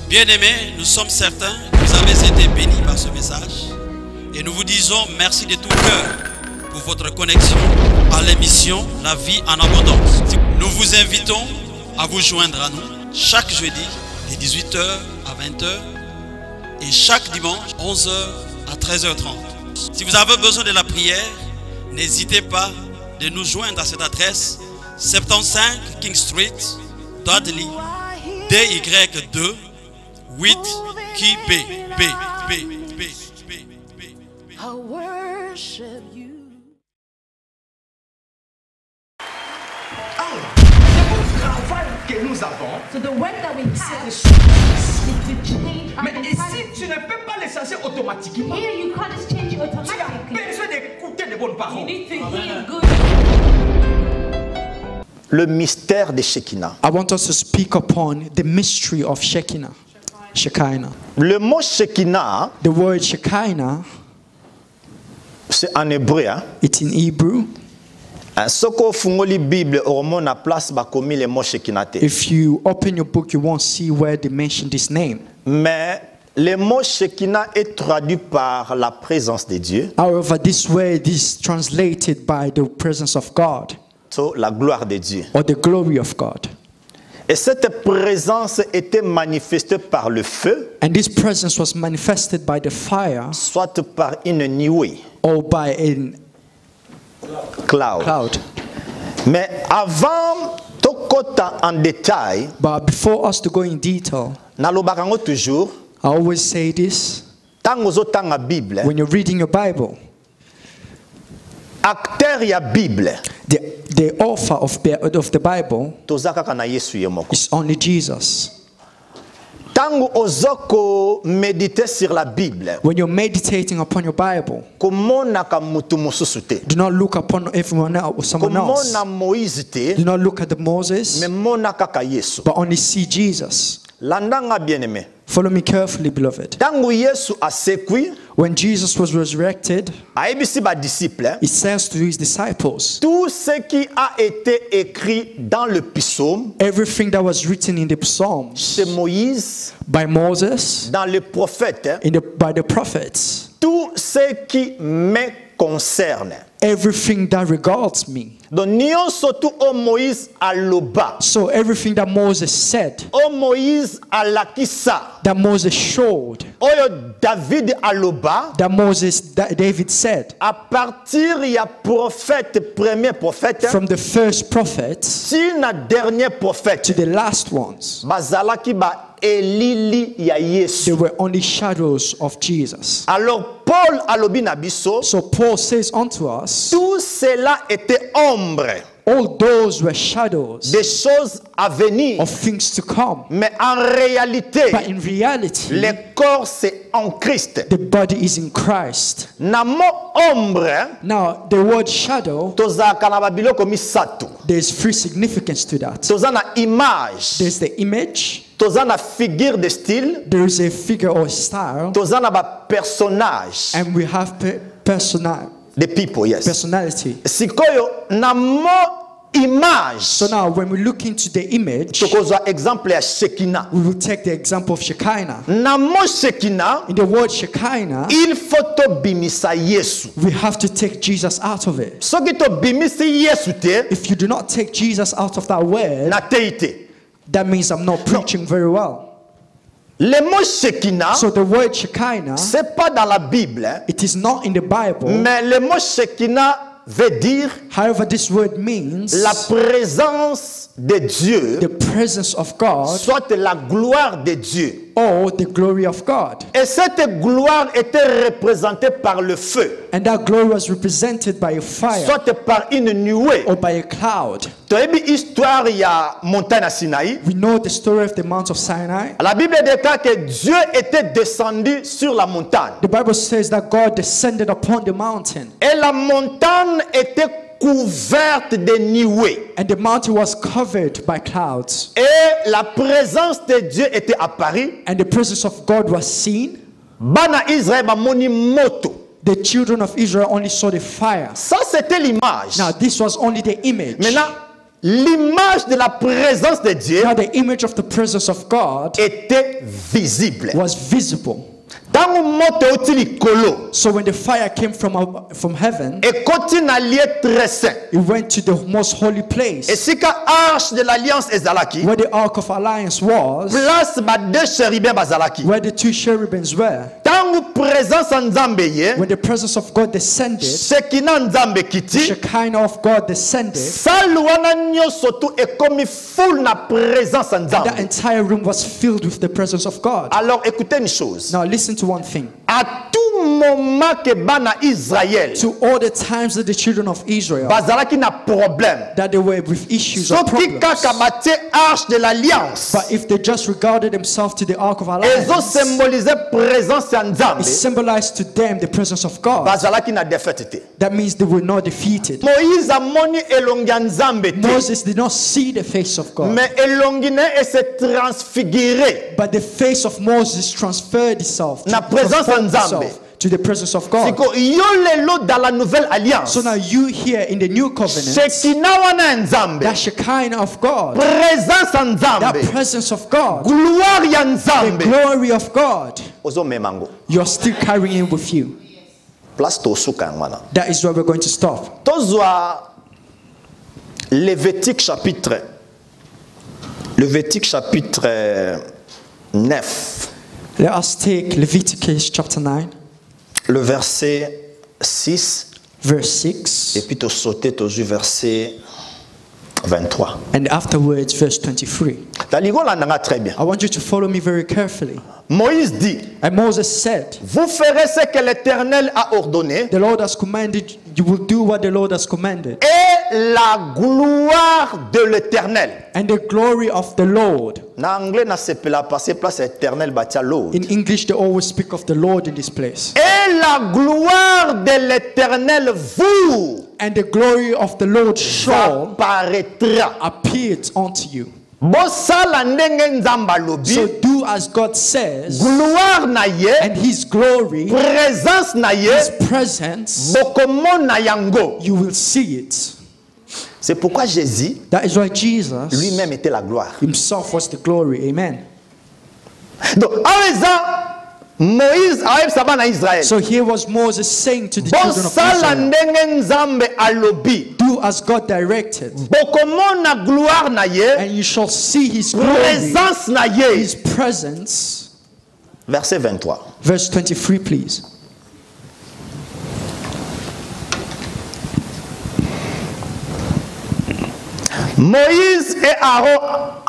Bien-aimés, nous sommes certains que vous avez été bénis par ce message et nous vous disons merci de tout cœur pour votre connexion à l'émission La Vie en Abondance. Nous vous invitons à vous joindre à nous chaque jeudi de 18h à 20h et chaque dimanche 11h à 13h30. Si vous avez besoin de la prière, n'hésitez pas de nous joindre à cette adresse 75 King Street, Dudley, DY2 8 B. I worship you. Le travail que nous avons, So the work that we have c'est is to change our mais ici, mentality. tu ne peux pas les changer automatiquement. Here you can't just change it Tu as automatically. besoin d'écouter de bonnes You paroles. need to hear good. Le mystère de Shekinah. I want us to speak upon the mystery of Shekinah. Shekinah. Le mot Shekinah, The word Shekinah, c'est en hébreu. Hein? it's in Hebrew. Soko fungoli Bible, au na place ba komi le mot Shekinah te. If you open your book, you won't see where they mention this name. Mais le mot Shekinah est traduit par la présence de Dieu, However, this word is translated by the presence of God so la gloire de Dieu. or the glory of God. Et cette présence était manifestée par le feu, And this presence was manifested by the fire soit par une nuée, or by a cloud. cloud. Mais avant tokota en détail, But before us to go in detail, nalobaka ngo toujours, I always say this. tango ozotanga Bible, When you're reading your Bible, acteur ya Bible, the author of the Bible toza kaka na Yesu ye moko. is only Jesus. Tango ozoko méditer sur la Bible, When you're meditating upon your Bible, komonaka mutu mosusu te. do not look upon everyone else or someone else. Komona Moïse te, Do not look at the Moses, mais mona kaka Yesu. but only see Jesus. Landanga bien-aimé. Follow me carefully, beloved. Tango Yesu asekwi, When Jesus was resurrected, aebisi ba disciple, he says to his disciples, tout ce qui a été écrit dans le psaume, everything that was written in the Psalms chez Moïse, by Moses, dans les prophètes, by the prophets, tout ce qui me concerne. everything that regards me. Donc nyonso tu o Moïse aloba, So everything that Moses said, o Moïse alakisa, that Moses showed, oyo David aloba, that David said, à partir ya prophète, premier prophète, from the first prophets si na dernier to prophète, the last ones, bazalaki ba elili ya they Yesu. were only shadows of Jesus. Alors Paul alobi na biso, So Paul says unto us, tout cela était ombre all those were shadows des choses à venir. of things to come. Mais en réalité, But in reality, le corps c'est en Christ. the body is in Christ. Na mo ombre, Now, the word shadow, tozalaka na babiloko misato. there's three significance to that. Toza na image, There's the image, toza na figure de style, there is a figure or style, toza na ba personnage and we have de people, yes. personality. Sikoyo na mo image, So now, when we look into the image, tokozwa exemple ya Shekinah. we will take the example of Shekinah. Na mo Shekinah, In the word Shekinah, il faut tobimisa Yesu. we have to take Jesus out of it. Soki tobimisi Yesu te, If you do not take Jesus out of that word, na teite. that means I'm not preaching very well. Le mot Shekinah, So the word Shekinah, c'est pas dans la Bible, it is not in the Bible. mais le mot Shekinah veut dire However, this word means la présence de Dieu, the presence of God soit la gloire de Dieu. or the glory of God. Et cette gloire était représentée par le feu, And that glory was represented by a fire soit par une nuée. or by a cloud. Tu as vu l'histoire, il y a montagne à Sinaï. We know the story of the Mount of Sinai. La Bible déclare que Dieu était descendu sur la montagne. The Bible says that God descended upon the mountain, Et la montagne était couverte de nuées. and the mountain was covered by clouds, Et la présence de Dieu était apparue. and the presence of God was seen. Bana Israël bamoni moto. The children of Israel only saw the fire. Ça c'était l'image. Now, this was only the image. Maintenant, l'image de la présence de Dieu Now the image of the presence of God était visible. was visible. Tango moto oti likolo, So when the fire came from heaven, ekoti na lieu très saint. it went to the most holy place Esika arche de l'alliance ezalaki, where the Ark of Alliance was, place ba deux chérubins bazalaki. where the two cherubims were. Tango présence en Nzambe ye, When the presence of God descended, Shekina Nzambe kiti, Shekinah of God descended. salle wana nyonso tu ekomi full na présence en That Nzambe. entire room was filled with the presence of God. Alors écoutez une chose. Now listen to one thing. À tout moment que bana Israël To all the times that the children of Israel bazalaki na problème, that they were with issues or soki problems, kaka batie arche de l'alliance, but if they just regarded themselves to the Ark of ezo Alliance, symboliser présence ya it Nzambe, symbolized to them the presence of God. bazalaki na défaite te. That means they were not defeated. Moïse amoni elongi ya Nzambe te, Moses did not see the face of God, mais elongi ne se transfiguré but the face of Moses transferred itself na présence ya Nzambe. to the presence of God. Siko yo lelo dans la nouvelle alliance, So now you here in the new covenant, Shekina wana ya Nzambe, that Shekinah of God, présence ya that Nzambe, presence of God, gloire ya the Nzambe, glory of God, ozo memango. you're still carrying it with you. Place tosuka yango wana. That is where we're going to stop. Tozwa Lévitique chapitre 9, Let us take Leviticus chapter 9, le verset 6, verse et 6, puis tu sauter au verset 23. and afterwards verse 23. La ligola nanga très bien. I want you to follow me very carefully. Moïse dit, And Moses said, vous ferez ce que l'Éternel a ordonné, the Lord has commanded, you will do what the Lord has commanded. et la gloire de l'Éternel. And the glory of the Lord. Na anglais na sepela passer place éternelle batia Lord. In English, they always speak of the Lord in this place. Et la gloire de l'Éternel vous And the glory of the Lord shall apparaîtra. appear unto you. Bosala ndenge Nzamba lobi, So do as God says, gloire na ye, and His glory, présence na ye, His presence, bokomona yango. you will see it. C'est pourquoi Jésus That is why Jesus lui-même était la gloire. Himself was the glory. Amen. Donc, aweza Moïse aeb saba na Israël. So here was Moses saying to the children of Bosala Israel, ndenge Nzambe alobi, do as God directed, bokomona gloire na ye, and you shall see His glory, présence na ye. His presence. Verset 23. Verse 23, please. Moïse et Aaron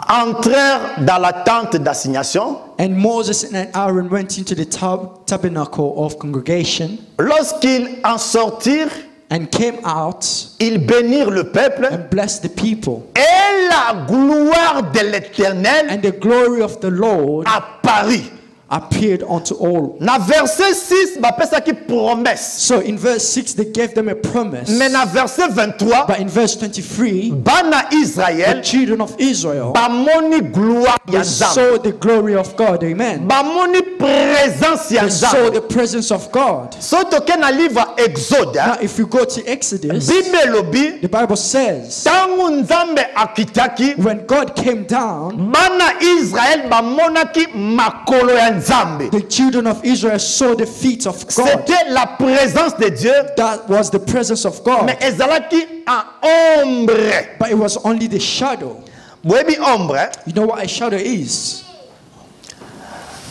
entrèrent dans la tente d'assignation. And Moses and Aaron went into the tabernacle of congregation Lorsqu'ils en sortirent, and came out ils bénirent le peuple. and blessed the people. Et la gloire de l'Éternel And the glory of the Lord apparut. appeared unto all. Na verset 6, bapesaki promesse. So in verse 6, they gave them a promise. Mais na verset 23, But in verse 23, bana the Israël children of Israel bamoni gloire ya they Nzambe. saw the glory of God. Amen. Bamoni présence ya They saw the Nzambe. presence of God. So toke na livre Exode, Now, if you go to Exodus, Bible elobi, the Bible says, tango Nzambe akitaki, when God came down, bana Israël bamonaki makolo ya Nzambe. the children of Israel saw the feet of God. C'était la présence de Dieu, That was the presence of God. mais ezalaki en ombre. But it was only the shadow. Boyebi ombre, You know what a shadow is?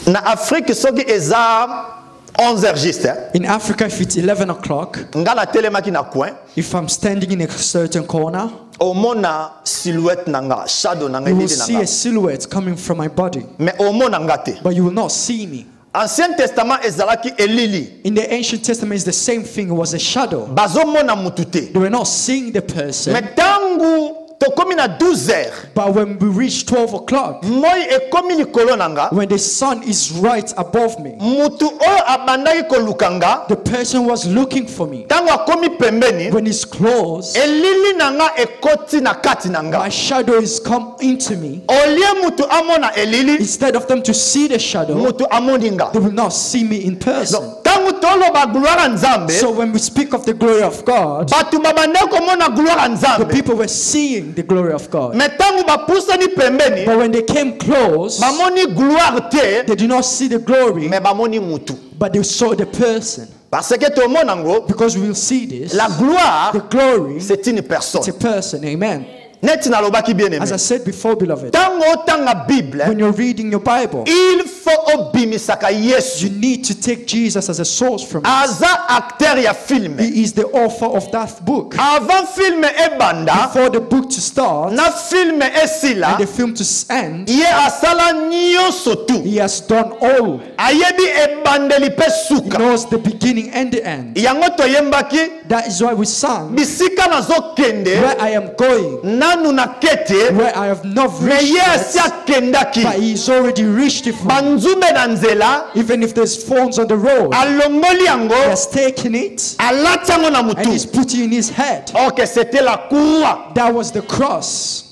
na Afrique soki eza 11h juste, In Africa, if it's 11 o'clock, ngala telemaki na coin, if I'm standing in a certain corner, omona silhouette nanga, shadow nanga, you will elili see a nanga. silhouette coming from my body, Mais omona nga te. but you will not see me. Ancien Testament ezalaki elili. In the ancient testament, it's the same thing. It was a shadow. Bazomona mutu te. They were not seeing the person. Mais tangu tokomi na 12h, But when we reach 12 o'clock, moi ekomi likolo nanga, when the sun is right above me, mutu oyo abandaki kolukanga, the person was looking for me. tango akomi pembeni, When it's close, elili nanga ekoti na kati my nanga. shadow is come into me. Olie mutu amona elili, Instead of them to see the shadow, mutu amoni nga. they will not see me in person. Donc, tango Tangu toloba gloire ya Nzambe, So when we speak of the glory of God, batu babanda komona gloire ya the Nzambe. people were seeing the glory of God. Mais tangu bapusani pembeni, But when they came close, bamoni gloire te, they did not see the glory, mais bamoni mutu. but they saw the person. Parce que tomona ngo, Because we will see this. la gloire, The glory, c'est une personne. it's a person. Amen. Neti nalobaki bien As I aimé. said before, beloved, Tango tanga Bible, when you're reading your Bible, il faut obimisaka Yesu. you need to take Jesus as a source from it. Aza acteur ya film. He is the author of that book. Avant film ebanda, For the book to start na film esila, and the film to end, ye asala nyonso tu. he has done all. Ayebi ebandeli pe He suka. knows the beginning and the end. Yango toyembaki, That is why we sang, bisika nazokende, where I am going, nanu na kete, where I have not me reached ye yet, asi but akendaki. he's already reached it. For Banzube na nzela, even if there's thorns on the road, alongoli he yango, has taken it alati yango na and he's mutu. put it in his head. Ok, c'était la croix. That was the cross.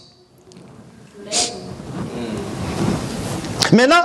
Maintenant,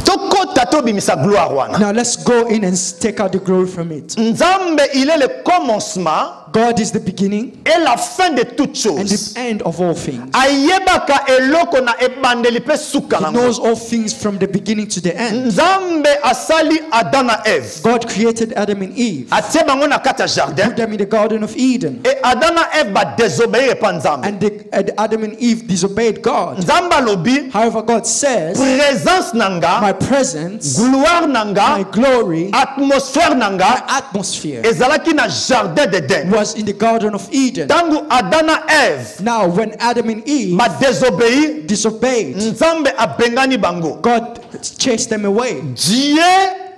tokota tobimisa gloire wana. Now let's go in and take out the glory from it. Nzambe, il est le commencement God is the beginning et la fin de toutes and choses. the end of all things. Ayebaka eloko na ebandeli pe suka He na knows all things from the beginning to the end. Nzambe asali Adam na Eve. God created Adam and Eve, Atie bango na kati ya put jardin. them in the Garden of Eden, Et Adam na Eve ba désobéir pa Nzambe. and Adam and Eve disobeyed God. Nzambe alobi, However, God says, présence nanga, my presence, gloire my nanga, glory, atmosphère nanga, atmosphere ezalaki na jardin d'Eden. was in the Garden of Eden. Tangu Adam na Eve Now, when Adam and Eve ba désobéir, disobeyed, Nzambe abengani bango. God chased them away. Dieu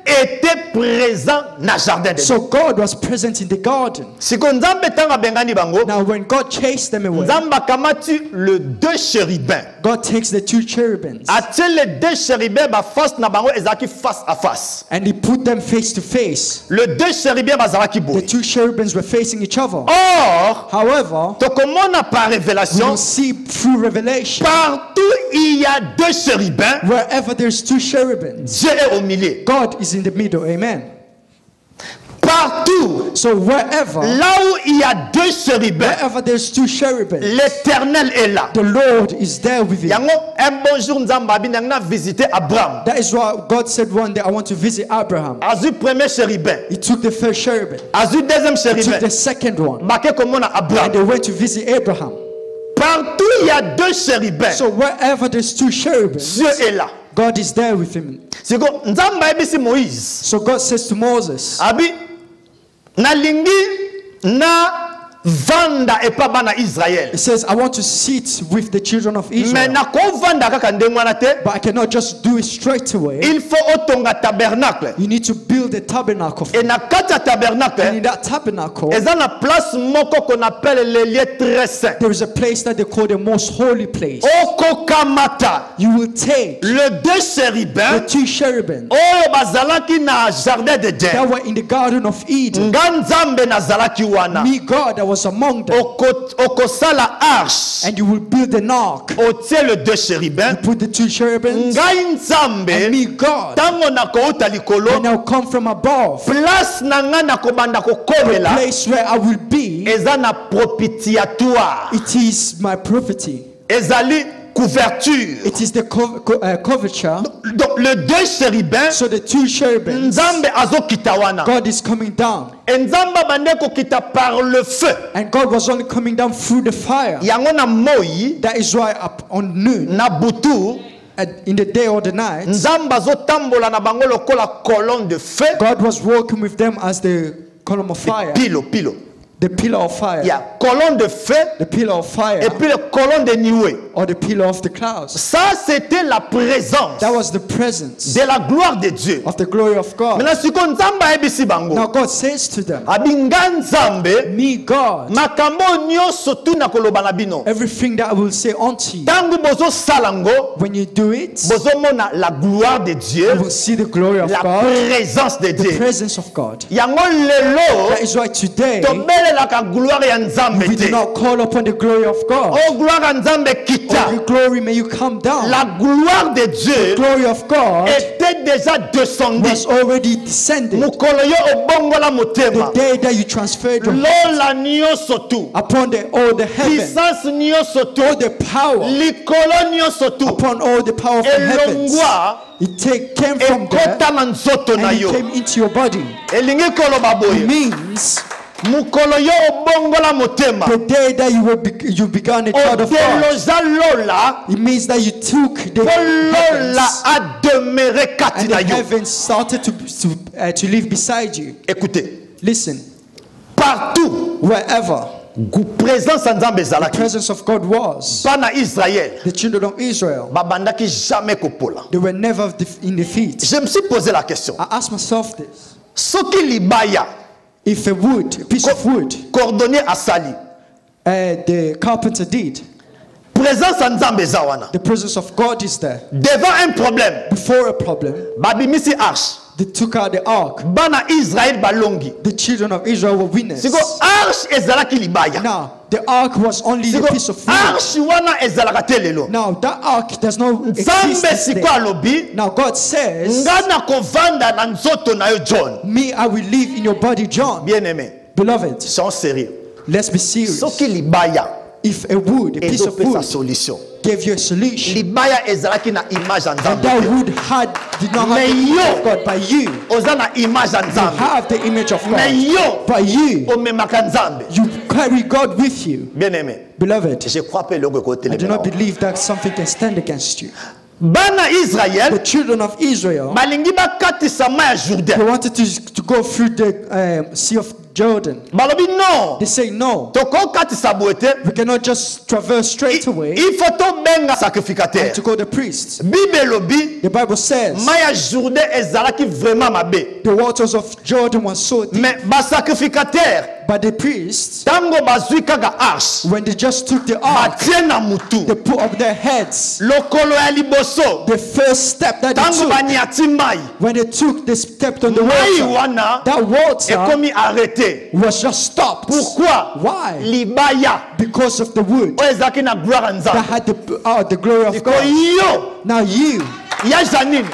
était présent na jardin d'Eden. So God was present in the garden. Siko Nzambe tanga abengani bango, Now, when God chased them away, Nzambe akamati le deux chérubins. God takes the two cherubims Atie les deux chérubins ba face na bango ezalaki face à face. and he put them face to face. Le deux chérubins bazalaki The boye. two cherubims were facing each other. Or, However, tokomona par we révélation, will see through revelation, partout il y a deux chérubins, wherever there's two cherubims, Dieu est au milieu. God is in the middle. Amen. Partout, So wherever, là où il y a deux chérubins, wherever there's two cherubims, l'Éternel est là. the Lord is there with you. Yango un bon jour Nzambe abini na visiter Abraham. That is why God said one day, I want to visit Abraham. Azu premier chérubin, He took the first cherubim, azu deuxième took chérubin. the second one, Marqué comment na and Abraham. they went to visit Abraham. Partout il y a deux chérubins. So wherever there's two cherubims, Dieu est là. God is there with him. Siko Nzambe ayebisi Moïse. So God says to Moses, Abi nalingi na vanda epa bana Israël. He says, I want to sit with the children of Mais Israel, nako vanda kaka ndenge wana te. but I cannot just do it straight away. Il faut otonga tabernacle. You need to build a tabernacle. Et na kati ya And tabernacle, in that tabernacle, eza na place moko qu'on appelle le lieu très saint. there is a place that they call the most holy place. Okokamata You will take le deux the chérubins two cherubims oyo bazalaki na jardin de Dieu. that were in the Garden of Eden. Nga Nzambe nazalaki wana. Me, God, that was among them. Okosala arche. And you will build an ark. Otie le deux chérubins. Put the two cherubims. Ngai And Nzambe me, God, tango nakouta likolo, and I'll come from above. place na nga nakobanda kokomela Place where I will be, eza na propitiatoire, it is my property. ezali couverture. It is the coverture. Donc le deux chérubins, So the two cherubims, Nzambe azokita wana. God is coming down. Et Nzambe bande kokita par le feu. And God was only coming down through the fire. Yango na moi That is why up on noon, na butu in the day or the night, Nzambe azotambola na bango lokola colonne de feu. God was walking with them as the column of fire, Pilo. the pillar of fire, Il y a colonne de feu the pillar of fire, et puis le colonne de nuée. or the pillar of the clouds. Ça c'était la présence That was the presence de la gloire de Dieu. of the glory of God. Maintenant siko Nzambe ayebisi bango. Now God says to them, Abinga Nzambe me, God, makambo nyonso tu na koloba na bino. everything that I will say unto you, Tangu bozo salango, when you do it, bozo mona la gloire de you Dieu, will see the glory of la God, présence de the Dieu. presence of God. Yango lelo That is why today tobela tosalelaka gloire ya nzambe We do te. not call upon the glory of God. Oh gloire ya nzambe kita. Oh, your glory, may you come down. La gloire de Dieu Glory of God était déjà descendue. was already descended. Mukolo yo obongola motema. The day that you transferred your Lola nyonso tu. upon all the heaven, Puissance nyonso tu. all the power, Likolo nyonso tu. upon all the power from heavens. Elongwa It came from there ekota na nzoto na and it yo. came into your body. Elingi koloba It boye. means Mukolo yo obongola motema. the day that you began a child of God. Odeloza lola. It means that you took the Po lola heavens a demeuré kati and na the yo. heavens started to live beside you. Écoutez, Listen, partout wherever présence ya Nzambe the ezalaki. presence of God was, Bana Israël the children of Israel, babandaki jamais kopola. they were never in defeat. Je me suis posé la question. I asked myself this. Soki libaya If a piece of wood, cordonnier asali, the carpenter did, présence ya Nzambe eza wana. the presence of God is there. Devant un problème, Before a problem, babimisi arche. they took out the ark. Bana Israël balongi. The children of Israel were winners. Siko arche ezalaki libaya. Now, the ark was only the Siko piece of wood. arche wana ezalaka te lelo. Now, that ark does not exist Nzambe this siko day. alobi, Now, God says, nga na kovanda na nzoto na yo John. me, I will live in your body, John. Bien-aimé, Beloved, sois sérieux. let's be serious. Soki libaya If a wood, a piece of ezopesa wood, solution. gave you a solution, Libaya ezalaki na image ya and Nzambe that te. wood did not have Mais the image yo, of God, but you oza na image ya Nzambe. have the image of Mais God. yo, But you omemaka Nzambe. you carry God with you. Bien-aimé, Beloved, je crois pas eloko I do not ekotelemela. believe that something can stand against you. Bana The Israël children of Israel, balingi bakatisa mai ya they Jourdain. wanted to go through the Sea of Jordan. Balobi non. They say, no, Tokokatisa boye te. we cannot just traverse straight away Il faut tobenga to sacrificateur. go the priests. Bible elobi The Bible says mai ya Jourdain ezalaki vraiment mabe. the waters of Jordan were so deep, Mais basacrificateur but the priests, tango bazwi kaka arche when they just took the ark, batie na mutu they put up their heads. lokolo ya liboso The first step that they tango took, baniati mai when they took, they stepped on the mai water. wana That water ekomi arrêté. was just stopped. Pourquoi? Why? Libaya Because of the wood oyo ezalaki na gloire ya that Nzambe. had the glory of Siko God. yo Now you, ya Janine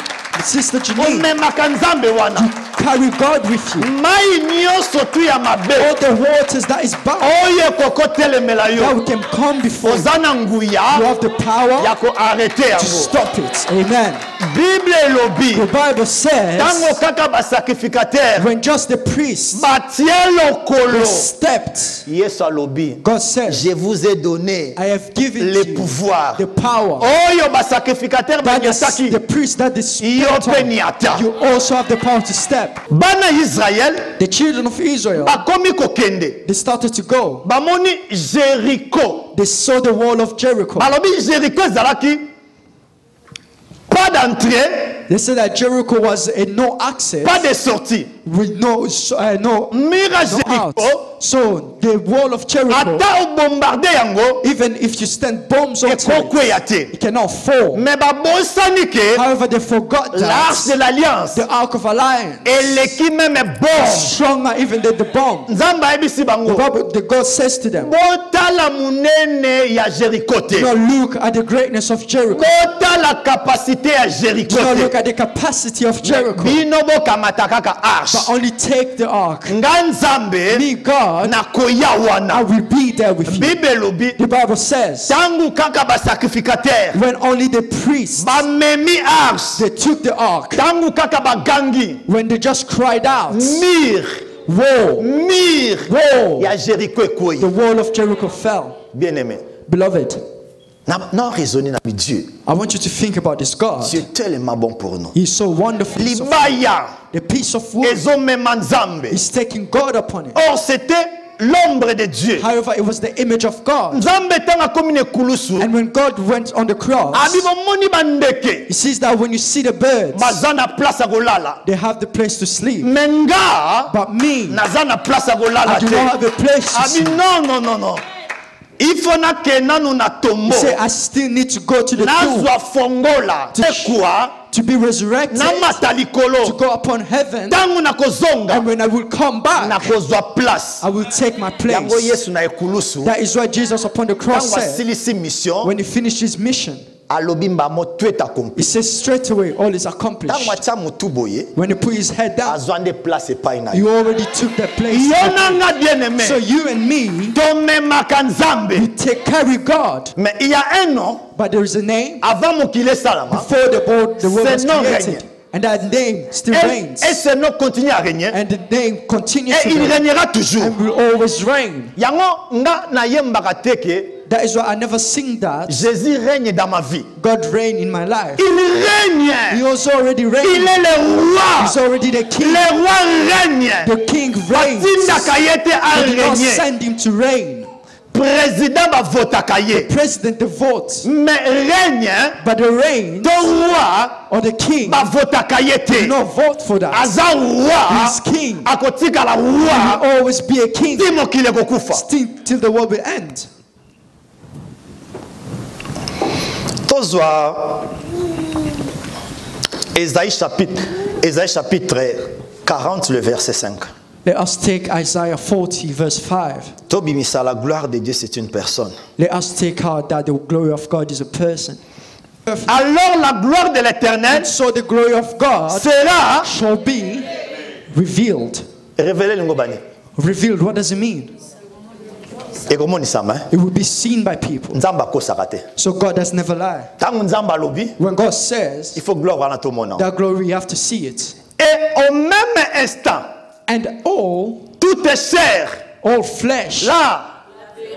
Sister Janine, omemaka Nzambe wana. carry God with you. Mai nyonso tu ya All mabe the waters that is bound, oyo ekokotelemela that yo we can come before you. oza na You nguya have the power ya koarrete to yango. stop it. Amen. Bible elobi The Bible tango says kaka basacrificateur when just the priests batie lokolo, stepped, Yesu alobi God says, je vous ai donné I have given le you pouvoir the power. oyo basacrificateur That is banyataki the priest that is yo pe niata. you also have the power to step. Bana Israël The children of Israel, bakomi kokende they started to go. bamoni Jéricho. They saw the wall of Jericho. Balobi Jéricho ezalaki pas d'entrée, They said that Jericho was a no access pas de sortie. with no Mira out. Jéricho So the wall of Jericho, ata obombarde yango even if you stand bombs onto it, ekokweya te. it cannot fall. Mais babosani ke However, they forgot l'arche de that l'alliance the Ark of Alliance eleki même bombe. stronger even than the bomb. Nzambe ayebisi The bango Bible, the God says to them, botala munene ya Jéricho do te, not look at the greatness of Jericho. botala capacité ya Jéricho Do not look te, at the capacity of Jericho, bino bokamata kaka but arche. only take the ark. Nga Nzambe Me, God, nakoya I wana. will be there with you. Bible elobi The Bible says, tangu kaka basacrificateur when only the priests, bamemi arche, they took the ark, tangu kaka bagangi when they just cried out, mire woe, woe, ya Jéricho the ekweyi. wall of Jericho fell. Bien aimé, Beloved, na raisonner na Dieu. I want you to think about this God. Dieu est tellement bon pour nous. He's so wonderful. So Libaya the piece of wood ezomema Nzambe. is taking God upon it. Or c'était l'ombre de Dieu. However, it was the image of God. Nzambe tanga komi ne kulusu. And when God went on the cross, Abi bomoni bandeke. he says that when you see the birds, Baza na place ya kolala. they have the place to sleep. Menga But me, naza na place ya I kolala do te. not have a place to Abi sleep. non. Il faut que nous na tombo. He said, I still need to go to the tomb Nazwa fongola. C'est quoi? to be resurrected, Na to matalikolo. go upon heaven, Tangu na kozonga. and when I will come Na back, kozwa place. I will take my Yango place. Yesu na ekulusu. That is why Jesus upon the cross Tangu said, asilisi mission. when he finished his mission, Alobi mbamo tout est accompli. he says straight away, all is accomplished. Tangu atia mutu boye. When he put his head down, Azwande place epai na you yo. already took that place. Yonanga bien aimé. So you and me, Tomemaka nzambe. carry God. Mais il y a un nom But there is a name avant mokile salama. before the world was Ce nom created. règne. And that name still reigns. Et ce nom continue à régner. And the name continues Et to il reign. régnera toujours. And will always reign. Yango nga na yembaka teke. That is why I never sing that. Jésus règne dans ma vie. God reign in my life. Il règne. He also already Il reigns. est le roi. He's already the king. Le roi règne. The king reigns. Atindaka yete a He did not régner. send him to reign. Président va votaka ye. President the vote. Mais règne But the reign ton roi or the king va votaka ye do te. not vote for that. Aza roi. He's king. Akotika la He roi. will always be a king Ti mokile kokufa. till the world will end. Tozwa Ésaïe chapitre 40 le verset 5. Let us take Isaiah 40 verse 5. Tobimisa, la gloire de Dieu c'est une personne. Let us take out that the glory of God is a person. Alors la gloire de l'Éternel So the glory of God sera shall be revealed. révélée lingobani. Revealed, what does it mean? Ekomonisama. It will be seen by people. Nzamba kosaka te. So God does never lie. Tangu nzamba lobi, When God says il faut gloire wana tomona. that glory, you have to see it. Et au même instant, And toute chair all flesh là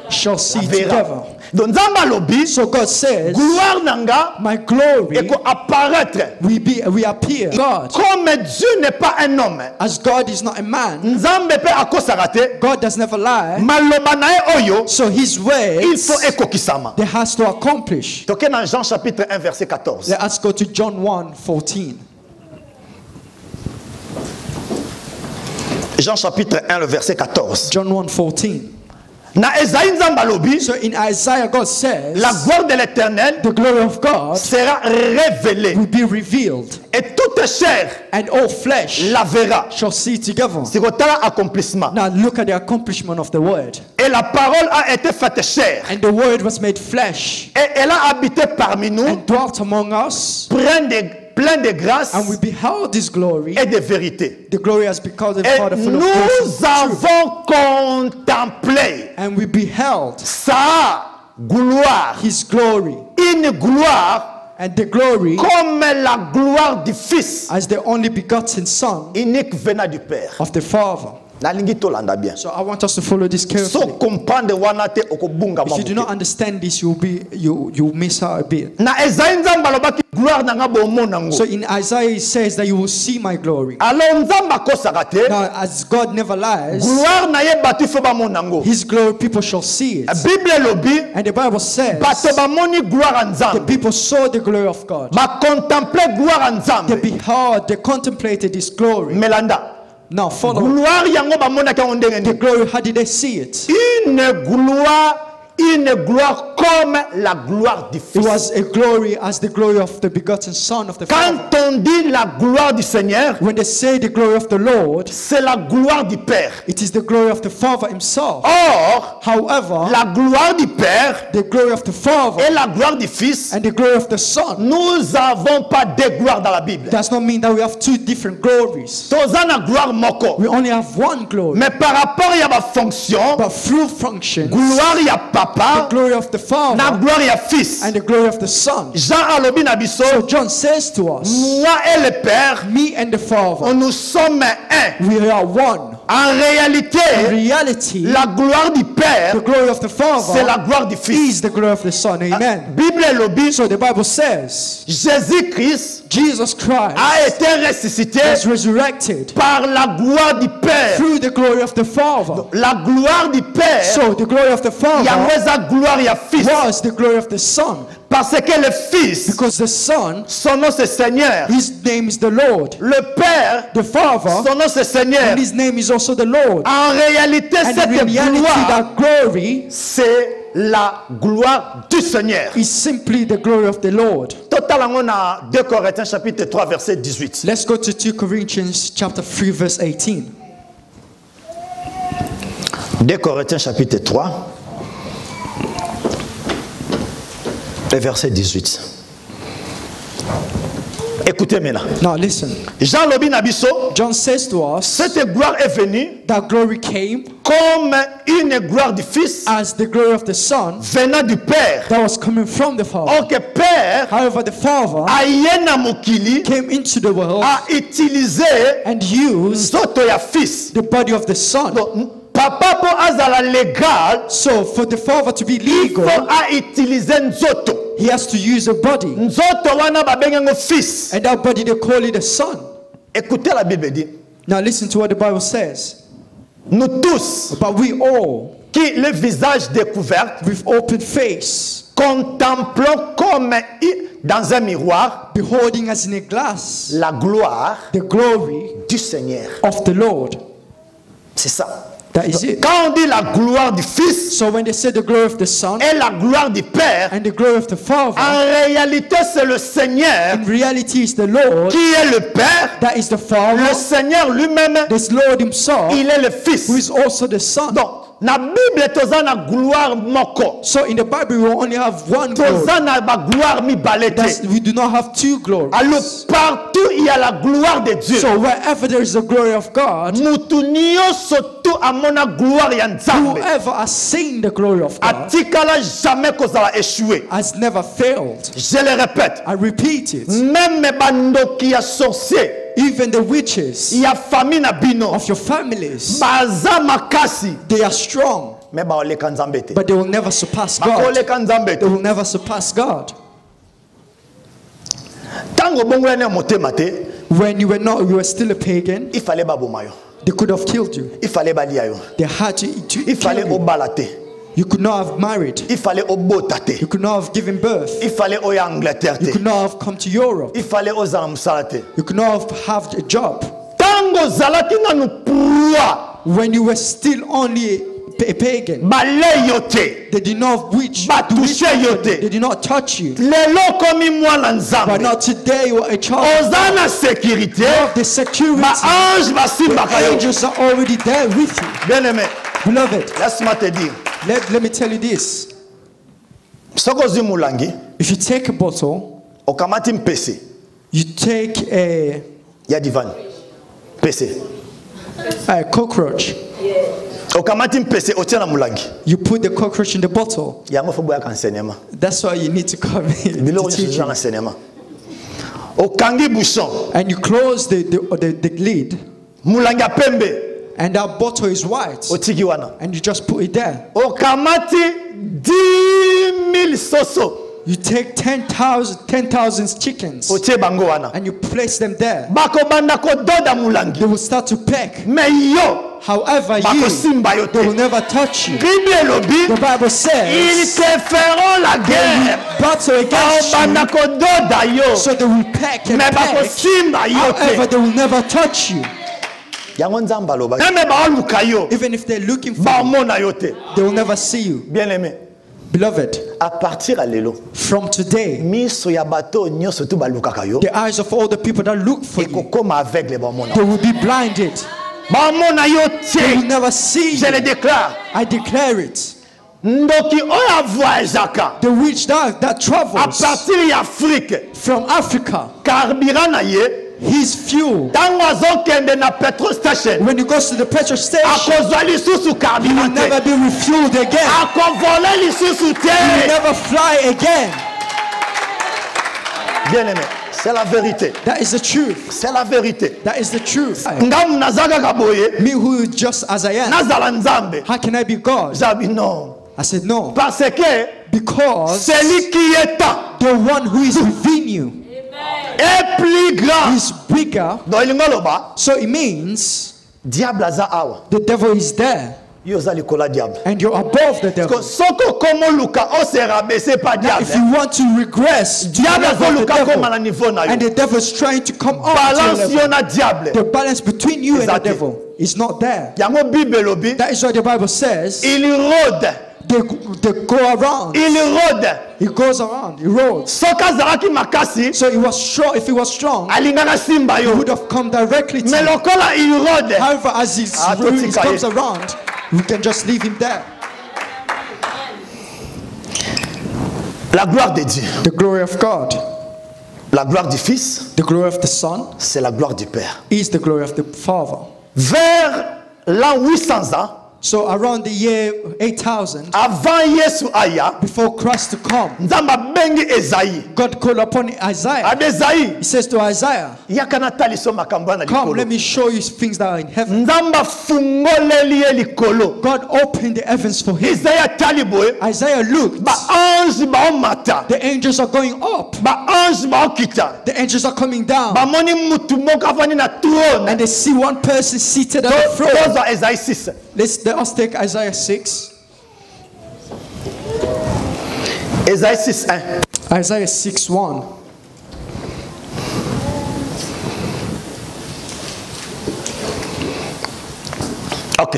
shall see verra. together. Donc nzamba lobi, So God says, gloire nanga my glory eko apparaître. we appear. God, Comme Dieu n'est pas un homme, as God is not a man, nzambe pe akosaka te. God does never lie. Maloba na ye oyo, So his il words, faut ekokisama. they has to accomplish. Toke dans Jean chapitre 1 verset 14. Let us go to John 1:14. Jean chapitre 1 le verset 14. John 1:14. Na Esaïe nzamba lobi, So in Isaiah, God says, la gloire de l'Éternel the glory of God sera révélée will be revealed, et toute chair and all flesh la verra. shall see together. C'est kotala accomplissement. Now look at the accomplishment of the word. Et la parole a été faite chair. And the word was made flesh Et elle a habité parmi nous, and dwelt among us, plein de grâce and we beheld his glory. et de vérité. The glory has become the Et Father full of grace nous and truth. avons contemplé And we beheld sa gloire. his glory, Une gloire and the glory comme la gloire du Fils as the only begotten Son unique venant du Père. of the Father. Nalingi tolanda bien. So I want us to follow this So carefully. comprendre wana te okobunga If you do not mamuke. understand this, you miss out a bit. Na Esaïe nzamba lobaki gloire nanga bomona ngo. So in Isaiah it says that you will see my glory. Alors nzamba kosaka te. Now as God never lies, Gloire na ye batu fo bamona ngo. his glory people shall see it. Bible lobi And the Bible says bato bamoni gloire a the nzambe. people saw the glory of God. Ba contempler gloire a They nzambe. beheld, they contemplated his glory. Melanda. Now follow. Gloire yango bamonaka ngo ndenge The ndi. glory, how did they see it? Une gloire comme la gloire du It Fils. was a glory as the glory of the begotten Son of the Father. Quand on dit la gloire du Seigneur, When they say the glory of the Lord, c'est la gloire du Père. it is the glory of the Father himself. Or, However, la gloire du Père the glory of the Father et la gloire du Fils, and the glory of the Son nous n'avons pas deux gloires dans la Bible. does not mean that we have two different glories. Toza na gloire moko. We only have one glory. Mais par rapport à ma fonction, But through functions, gloire ya the papa, glory of the na Father gloire ya fils. and the glory of the Son. Jean alobi na biso, So John says to us, moi et le Père, me and the Father, nous sommes un. we are one. En In réalité, reality, la gloire du Père, the glory of the c'est la Father gloire du Fils. is the glory of the Son. Amen. Bible lobi, So the Bible says, Jésus-Christ Jesus Christ a été ressuscité was resurrected par la gloire du Père. through the glory of the Father. La gloire du Père, So the glory of the Father yangweza gloire ya Fils. was the glory of the Son. Parce que le Fils, Because the Son, son nom c'est Seigneur. his name is the Lord. Le Père, The Father, son nom c'est Seigneur. and his name is also the Lord. En réalité, And in cette reality, gloire, that glory c'est la gloire du Seigneur. is simply the glory of the Lord. Total on a 2 Corinthiens chapitre 3 verset 18. Let's go to 2 Corinthians chapter 3 verse 18. 2 Corinthiens chapitre 3 et verset 18. Écoutez maintenant. Now listen. Jean Lobi Nabiso, John says to us cette gloire est venue that glory came comme une gloire du Fils as the glory of the Son venant du Père. that was coming from the Father. Or que Père However, the Father ayena mokili came into the world a utilisé and used nzoto ya Fils. the body of the Son. Donc, papa po azala légal, So for the Father to be il legal, faut a utiliser nzoto. he has to use a body. Nzoto wana babenga Fils. And that body they call it the Son. Écoutez la Bible dit. Now listen to what the Bible says. Nous tous But we all, qui le visage découvert with open face, contemplons comme dans un miroir beholding as in a glass la gloire the glory du Seigneur. of the Lord. C'est ça. That is it. Quand on dit la gloire du Fils So when they say the glory of the Son et la gloire du Père, and the glory of the Father, en réalité c'est le Seigneur in reality is the Lord qui est le Père. that is the Le Father, Seigneur lui-même, this Lord himself, il est le Fils. who is also the Son. Donc, na Bible toza na gloire moko. So in the Bible we only have one glory. Toza na ba gloire mi That's, balete. we do not have two glories. Alors partout il y a la gloire de Dieu. So wherever there is the glory of God, Mutu nyonso tu amona gloire ya Nzambe. whoever has seen the glory of God Atikala jamais kozala échoué. has never failed. Je le répète. I repeat it. Même bandoki ya sorcier, Even the witches ya famille na bino, of your families, baza makasi, they are strong, me ba oleka Nzambe te. but they will never surpass Ba God. oleka Nzambe They te. will never surpass God. Tango bongo ene motema te, When you were still a pagan, il fallait ba boma yo. they could have killed you. Il fallait balia yo. They had to Il kill fallait you. obala te. You could not have married. Il fallait obota te. You could not have given birth. Il fallait oya Angleterre You te. could not have come to Europe. Il fallait ozala musala te. You could not have a job. Tango zalaki nanu purwa, When you were still only a pagan, bale yo te. they did not witch. Ba touche yo They te. did not touch you. Lelo komi mwana But Nzambe. not today you are a child. Ozana sécurité. Of the security. Ba ange basimbaka yo. Angels are already there with you. Bien aimé, Beloved, laisse-moi te dire. let me tell you this. Soko zi mulangi, If you take a bottle, okamati mpese. you take a Ya divan. Pese. cockroach, Okamati mpese otia na mulangi. you put the cockroach in the bottle. Yango fo boya ka enseignement. That's why you need to come in Bilo to ni teach sija you. enseignement. Okangi bouchon. And you close the lid, Mulangi ya pembe. and that bottle is white, Otiki wana. and you just put it there. Okamati 10,000 soso. You take 10,000 chickens Otie bango wana. and you place them there. Bako banda ko doda mulangi. They will start to peck. Me yo. However, Bako you, simba yo they will te. never touch you. Bible elobi. The Bible Ils says te feront la guerre. battle against Banda you, ko doda yo. so they will peck and Me bako peck. simba yo However, te. they will never touch you. Yango Nzambe aloba. Meme ba oluka yo. Even if they're looking for Ba you, omona yo te. they will never see you. Bien aimé. Beloved, À partir à lelo. from today, Miso ya bato nyonso tu balukaka yo. the eyes of all the people that look for you, Ekokoma aveugle ba omona. they will be blinded. Ba omona yo They will te. never see Je le you. déclare. I declare it. Ndoki oya voyageaka. The witch that À travels partir ya Afrique. from Africa, Carburant na ye. his fuel, Tango azokende na petrol station. when he goes to the petrol station, Akozwa lisusu he will carburant never te. be refueled again. Akovole lisusu He will te. never fly again. Bien aimé. C'est la vérité. That is the truth. C'est la vérité. That is the truth. Ngamu nazaga kaboye. Me who is just as I am, Nazala nzambe. how can I be God? Zabi non. I said no. Parce que Because celui qui est temps the one who is within you est plus grand. is bigger. Donc il ngoloba. So it means Diable aza awa. the devil is there Yo za likola diable. and you're above the devil. Soko komo luka o se rabaisser pas Now, if diable. you want to regress to the Diable level azo of the luka koma na devil, niveau na and yo. the devil is trying to come up to Balance your yo level, na diable. the balance between you and the Exactly. devil is not there. Yango Bible lobi. That is why the Bible says Il rôde they go around. Il rôde. He goes around. He rolls. Soki azalaki makasi, So he was strong. If he was strong, alingaka simba he yo. would have come directly to Mais you. lokola il rôde, However, as he totika comes ye. around, we can just leave him there. la gloire de Dieu, The glory of God, la gloire du Fils, the glory of the Son, c'est la gloire du Père. is the glory of the Father. Vers l'an 800 ans, So around the year 8000, avant Yesu aya, before Christ to come, Nzambe abengi Esaïe. God called upon Isaiah. Abe Esaïe, He says to Isaiah, yaka na taliso makambo na come, let likolo. me show you things that are in heaven. Nzambe afungoleli ye likolo. God opened the heavens for him. Esaïe tali boye, Isaiah looked. ba ange baomata, The angels are going up. ba ange baokita. The angels are coming down. Bamoni mutu moko afandi na trône. And they see one person seated on the throne. Tozwa Esaïe 6. Let us take Isaiah 6. Esaïe 6, 1. Isaiah 6:1. Ok.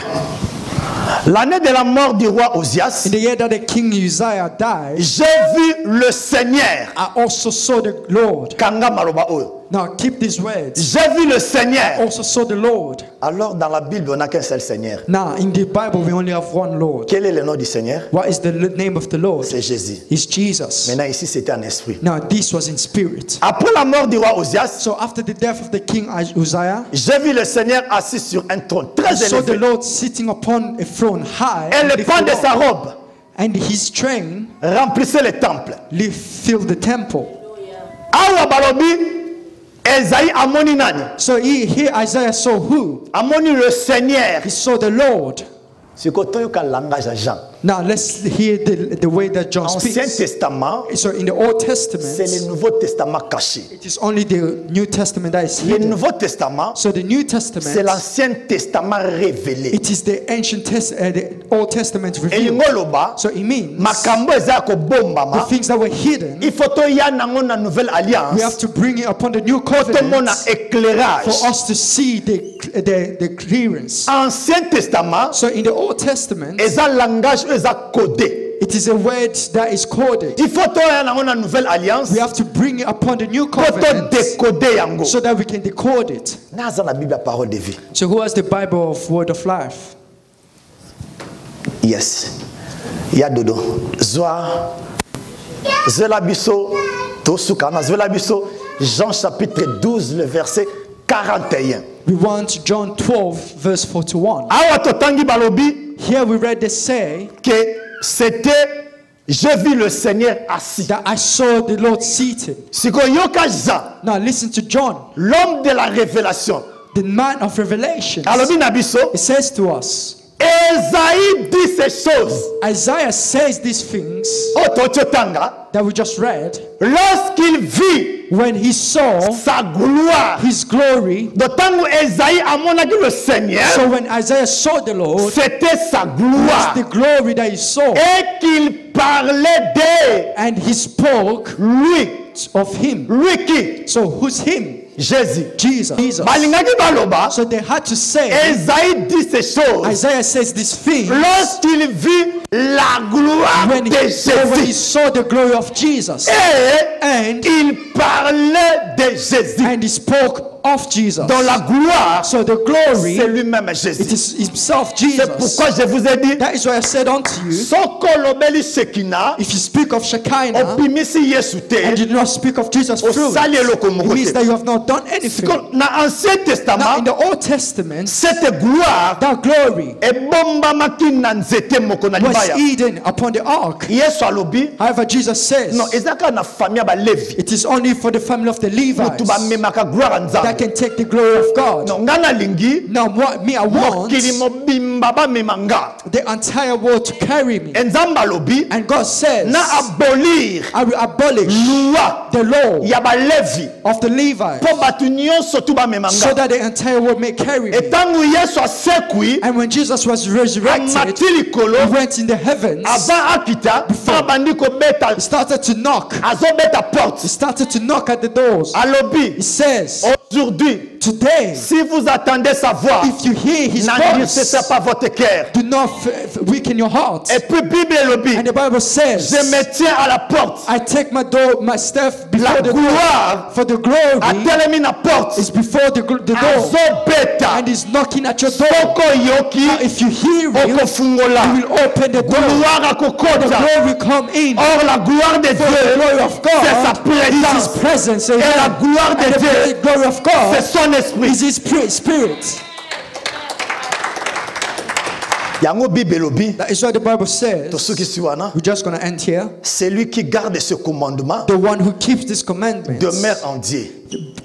L'année de la mort du roi Osias, In the year that the king Uzziah died, j'ai vu le Seigneur. I also saw the Lord. Kanga maloba oyo. Now keep these words. J'ai vu le Seigneur. Also saw the Lord. Alors dans la Bible, on n'a qu'un seul Seigneur. Now in the Bible we only have one Lord. Quel est le nom du Seigneur? What is the name of the Lord? C'est Jésus. It's Jesus. Maintenant ici, c'était en esprit. Now this was in spirit. Après la mort du roi Osias, So after the death of the king Uzziah, j'ai vu le Seigneur assis sur un trône I très saw the élevé. Lord sitting upon a throne high, Et and le pan de lifted sa up, robe and his train remplissait le temple. filled the temple. Awa balobi, Esaïe amoni nani? So here Isaiah saw who? Amoni le Seigneur. He saw the Lord. C'est quand on a langage à Jean. Now let's hear the way that John Ancien speaks. Testament, So in the Old c'est Testament, le Nouveau Testament caché. it is only the New Testament that is Le hidden. Nouveau Testament, So the New c'est Testament, l'Ancien Testament révélé. it is the the Old Testament Et revealed. lingoloba, So it means makambo eza ko the bombama. things that were hidden, Il faut to ya nango na nouvelle we have alliance. to bring it upon the new Tout le monde covenant a éclairage. for us to see the clearance. Ancien Testament, So in the Old Testament, eza langage eza codé. it is a word that is coded. Il faut to ya nango na nouvelle alliance. We have to bring it upon the new Pour to covenant décoder yango. so that we can decode it. Naza la Bible parole de vie. So who has the Bible of word of life? Yes. Ya dodo. Zwa. Zela biso. Tosukana. Zela biso. Jean chapitre 12, le verset 41. We want John 12 verse 41. Awa totangi balobi Here we read the say que c'était j'ai vu le Seigneur assis. that I saw the Lord seated. Siko yoka Jean, Now listen to John, l'homme de la révélation. the man of revelation. Alobi na biso, It says to us, Esaïe dit ces choses. Isaiah says these things Ototanga, that we just read lorsqu'il vit when he saw sa gloire. his glory. D'autant que Esaïe amonaki le Seigneur, So when Isaiah saw the Lord, c'était sa gloire. the glory that he saw, Et qu'il parlait d'elle, and he spoke lui, of him. lui qui? So who's him? Jésus. Jesus. Balingaki baloba, So they had to say, Esaïe dit ces choses. Isaiah says these things Lorsqu'il vit la gloire when de he Jésus. saw the glory of Jesus, Et and il parlait de Jésus. and he spoke of Jesus. Dans la gloire, So the glory, c'est lui-même it Jésus. is himself C'est Jesus. pourquoi je vous ai dit, That is why I said unto you, soko lobeli Shekina, if you speak of Shekinah opimisi Yesu and te, you do not speak of Jesus fruit, osali eloko it moko means te. that you have not done anything. Na Ancien Now in Testament, the Old Testament, cette gloire that glory ebombamaki na nzete moko na was libaya. hidden upon the ark. Yesu alobi, However, Jesus says non, ezaka na famille ya Balevi. it is only for the family of the Mutu Levites bamemaka gloire ya that Nzambe. can take the glory of God. Non, nga nalingi, Now, what me I want mokili mobimba bamema nga. the entire world to carry me. Nzambe alobi, And God says, na abolir I will abolish loi the law ya Balevi of the Levites po bato nyonso tu bamema so nga. that the entire world may carry me. Etango Yesu asekwi, And when Jesus was resurrected, amati he likolo, went in the heavens, avant akita, abandi kobeta, he started to knock. azobeta He porte. started to knock at the doors. Alobi, He says, aujourd'hui, Today, si vous attendez sa voix, if you hear his n'endurcissez voice, pas votre cœur. do not weaken your heart. Et puis Bible le dit, And the Bible says, je me tiens à la porte. I take my door, my staff before La the door. gloire For the a glory tellement la porte. is before the door Azobeta. and is knocking at your door. Soko yoki Now, if you hear it, okofungola. you will open the door. Gloire The akokota. glory come in. Or la gloire de For the Dieu, glory of c'est sa God is His présence. presence. Et la Amen. gloire de And the Dieu, glory of c'est God son esprit. is His spirit. Yango Bible lobi. That is what the Bible says. Pour ceux qui suivent, We're just going to end here. celui qui garde ce commandement The one who keeps this commandment demeure en Dieu.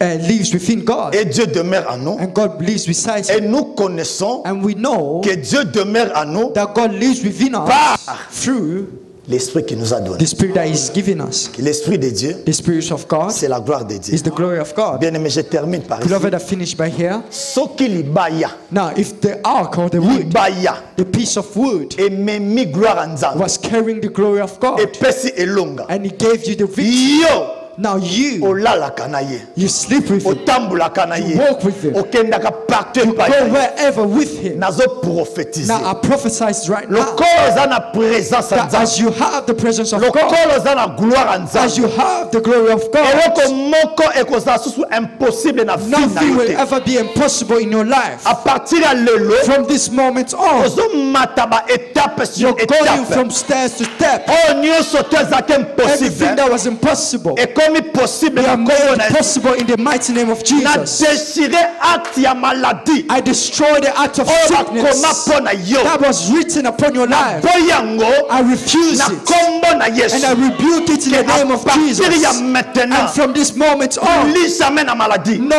lives within God, Et Dieu demeure en nous. and God lives beside Et him. nous connaissons And we know que Dieu demeure en nous that God lives within us par through l'esprit qu'il nous a donné. the Spirit that He's given us. L'esprit de Dieu, The Spirit of God c'est la gloire de Dieu. is the glory of God. Bien aimé, je termine par ici. Beloved, I finish by here. Soki libaya, Now, if the ark or the wood, libaya, the piece of wood, et memi gloire en Nzambe, was carrying the glory of God, et pesi elonga. and He gave you the victory, Yo, now you olalaka na ye, you sleep with Him, otambulaka na ye, you walk with Him, okendaka partout you epai go na ye. wherever with Him. Nazo prophétiser. Now, I prophesy right now Lokolo oza na présence ya that as Nzambe, you have the presence of God, lokolo oza na gloire ya as you Nzambe, have the glory of God, eloko moko ekozala susu impossible na vie na nothing yo will te. ever be impossible in your life. À partir ya lelo, From this moment on, ozomata ba étape sur you're going étape. from stairs to step. Oyo nyonso to ezalaki Everything impossible, that was impossible, ekomi possible they na are kombo na made Yesu. possible in the mighty name of Na Jesus. déchiré acte ya maladie I destroy the act of oyo bakoma sickness mpo na yo. that was written upon your life. Boyango I refuse na it, kombo na and Yesu. I rebuke it in the name of À partir ya Jesus. maintenant, And from this moment on, plus jamais na maladie, no,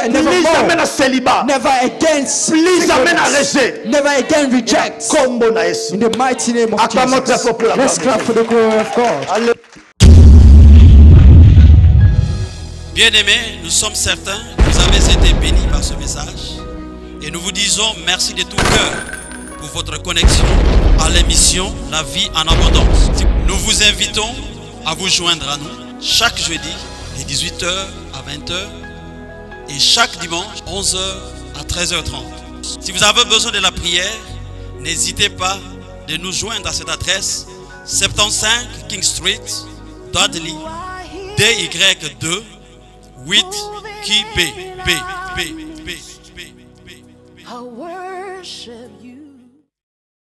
never plus jamais more, na célibat, never again, plus jamais na singleness, rejet. never again reject. Kombo na Yesu. In the mighty name of Acclamons très Jesus. fort pour la Let's gloire clap de for the glory of God. Allez. Bien-aimés, nous sommes certains que vous avez été bénis par ce message et nous vous disons merci de tout cœur pour votre connexion à l'émission La vie en abondance. Nous vous invitons à vous joindre à nous chaque jeudi de 18h à 20h et chaque dimanche 11h à 13h30. Si vous avez besoin de la prière, n'hésitez pas de nous joindre à cette adresse 75 King Street, Dudley, DY2 8 qui B. I worship you.